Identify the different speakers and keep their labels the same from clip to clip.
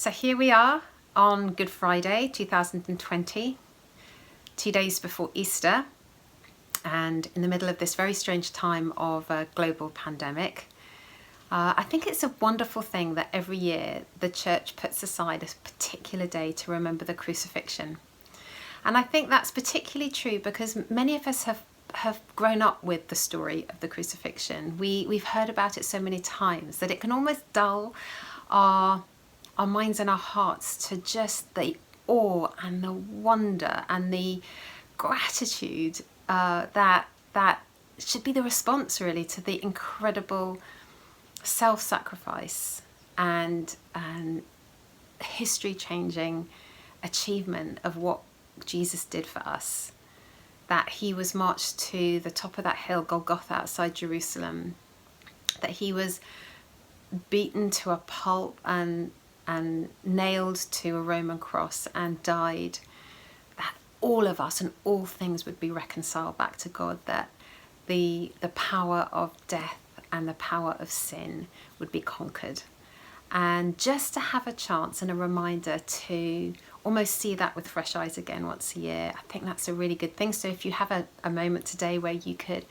Speaker 1: So here we are on Good Friday 2020, 2 days before Easter, and in the middle of this very strange time of a global pandemic. I think it's a wonderful thing that every year the church puts aside a particular day to remember the crucifixion. And I think that's particularly true because many of us have grown up with the story of the crucifixion. We've heard about it so many times that it can almost dull our minds and our hearts to just the awe and the wonder and the gratitude that should be the response really to the incredible self-sacrifice and history-changing achievement of what Jesus did for us. That he was marched to the top of that hill, Golgotha, outside Jerusalem. That he was beaten to a pulp and nailed to a Roman cross and died. That all of us and all things would be reconciled back to God. That the power of death and the power of sin would be conquered. And just to have a chance and a reminder to almost see that with fresh eyes again once a year, I think that's a really good thing. So if you have a moment today where you could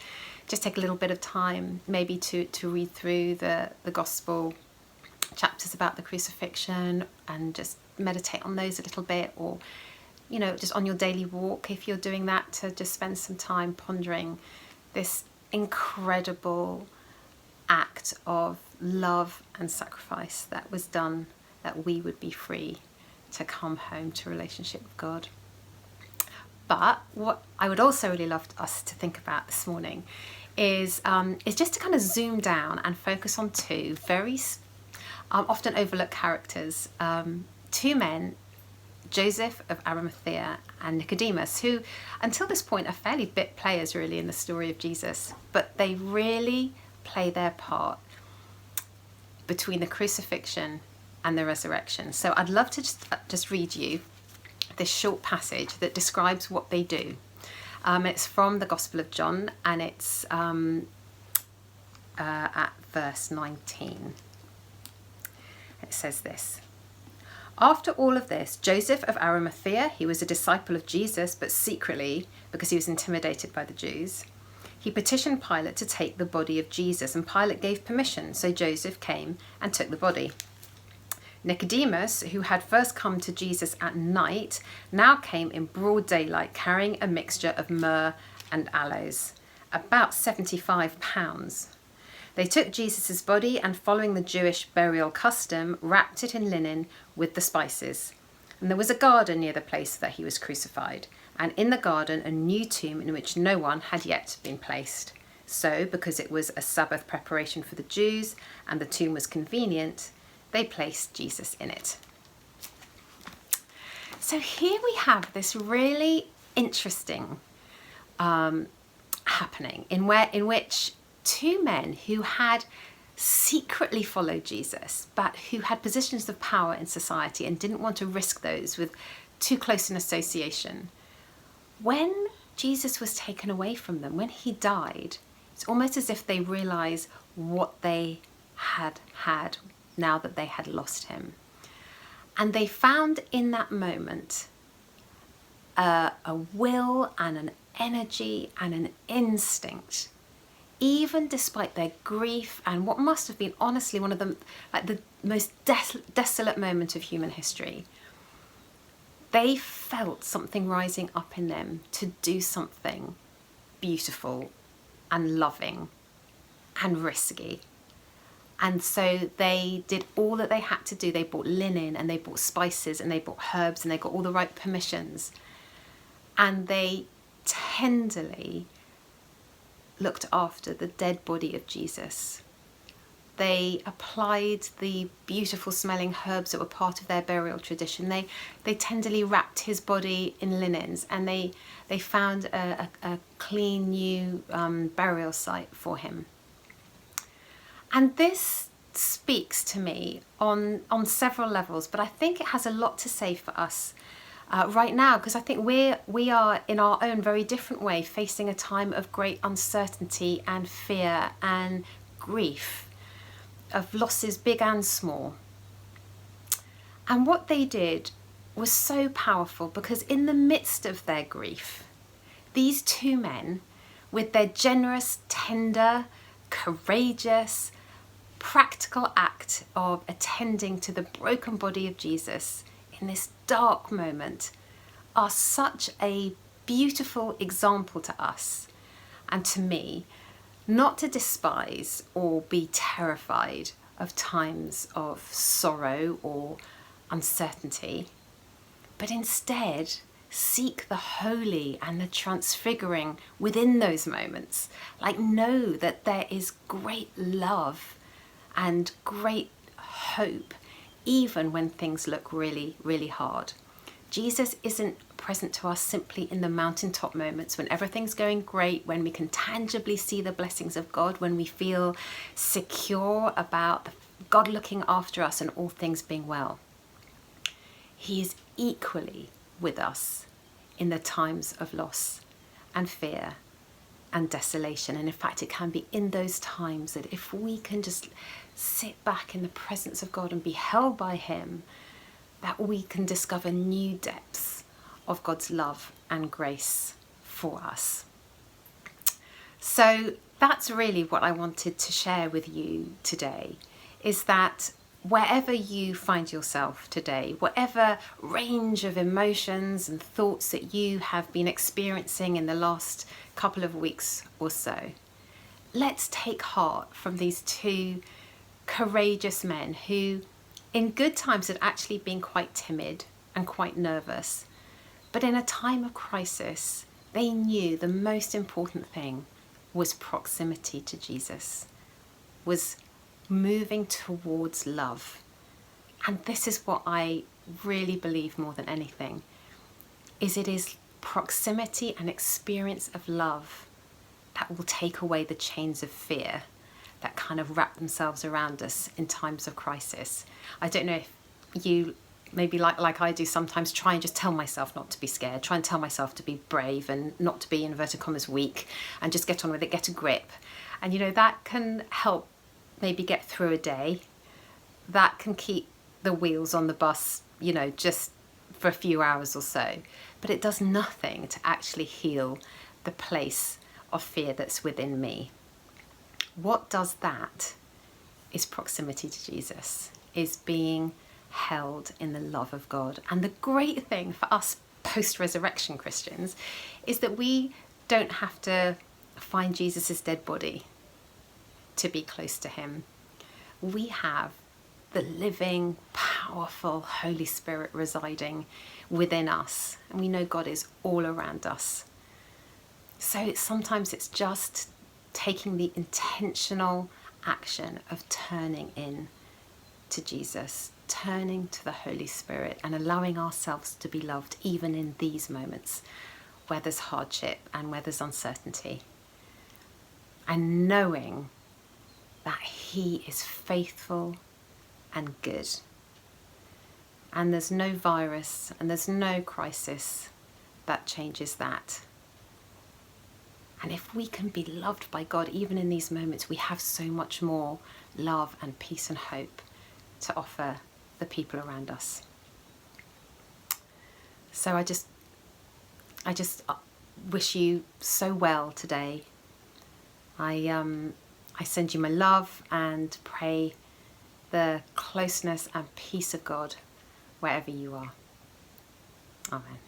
Speaker 1: just take a little bit of time maybe to read through the gospel chapters about the crucifixion and just meditate on those a little bit, or just on your daily walk, if you're doing that, to just spend some time pondering this incredible act of love and sacrifice that was done, that we would be free to come home to relationship with God. But what I would also really love us to think about this morning is just to kind of zoom down and focus on two very often overlooked characters, two men, Joseph of Arimathea and Nicodemus, who until this point are fairly bit players really in the story of Jesus, but they really play their part between the crucifixion and the resurrection. So I'd love to just read you this short passage that describes what they do. It's from the Gospel of John, and it's at verse 19. It says this: "After all of this, Joseph of Arimathea, he was a disciple of Jesus, but secretly, because he was intimidated by the Jews, he petitioned Pilate to take the body of Jesus, and Pilate gave permission, so Joseph came and took the body. Nicodemus, who had first come to Jesus at night, now came in broad daylight carrying a mixture of myrrh and aloes, about 75 pounds. They took Jesus' body and, following the Jewish burial custom, wrapped it in linen with the spices. And there was a garden near the place that he was crucified, and in the garden a new tomb in which no one had yet been placed. So, because it was a Sabbath preparation for the Jews and the tomb was convenient, they placed Jesus in it." So here we have this really interesting happening in which two men who had secretly followed Jesus, but who had positions of power in society and didn't want to risk those with too close an association, when Jesus was taken away from them, when he died, it's almost as if they realize what they had now that they had lost him. And they found in that moment a will and an energy and an instinct, even despite their grief and what must have been honestly one of the most desolate moment of human history. They felt something rising up in them to do something beautiful and loving and risky. And so they did all that they had to do. They bought linen and they bought spices and they bought herbs and they got all the right permissions. And they tenderly looked after the dead body of Jesus. They applied the beautiful smelling herbs that were part of their burial tradition. They tenderly wrapped his body in linens, and they found a clean new burial site for him. And this speaks to me on several levels, but I think it has a lot to say for us right now, because I think we are in our own very different way facing a time of great uncertainty and fear and grief, of losses big and small. And what they did was so powerful, because in the midst of their grief, these two men, with their generous, tender, courageous, practical act of attending to the broken body of Jesus in this dark moment, are such a beautiful example to us and to me, not to despise or be terrified of times of sorrow or uncertainty, but instead seek the holy and the transfiguring within those moments. Like, know that there is great love and great hope, even when things look really, really hard. Jesus isn't present to us simply in the mountaintop moments when everything's going great, when we can tangibly see the blessings of God, when we feel secure about God looking after us and all things being well. He is equally with us in the times of loss and fear and desolation. And in fact, it can be in those times that if we can just sit back in the presence of God and be held by him, that we can discover new depths of God's love and grace for us. So that's really what I wanted to share with you today, is that wherever you find yourself today, whatever range of emotions and thoughts that you have been experiencing in the last couple of weeks or so, let's take heart from these two courageous men who in good times had actually been quite timid and quite nervous, but in a time of crisis, they knew the most important thing was proximity to Jesus, was moving towards love. And this is what I really believe more than anything, is it is proximity and experience of love that will take away the chains of fear that kind of wrap themselves around us in times of crisis. I don't know if you maybe like I do sometimes try and just tell myself not to be scared, try and tell myself to be brave and not to be, in inverted commas, weak, and just get on with it, get a grip. And that can help maybe get through a day. That can keep the wheels on the bus, just for a few hours or so. But it does nothing to actually heal the place of fear that's within me. What does that is proximity to Jesus, is being held in the love of God. And the great thing for us post-resurrection Christians is that we don't have to find Jesus's dead body to be close to him. We have the living, powerful Holy Spirit residing within us, and we know God is all around us. So sometimes it's just taking the intentional action of turning in to Jesus, turning to the Holy Spirit, and allowing ourselves to be loved even in these moments where there's hardship and where there's uncertainty, and knowing that he is faithful and good, and there's no virus and there's no crisis that changes that. And if we can be loved by God even in these moments, we have so much more love and peace and hope to offer the people around us. So I just wish you so well today. I send you my love and pray the closeness and peace of God wherever you are. Amen.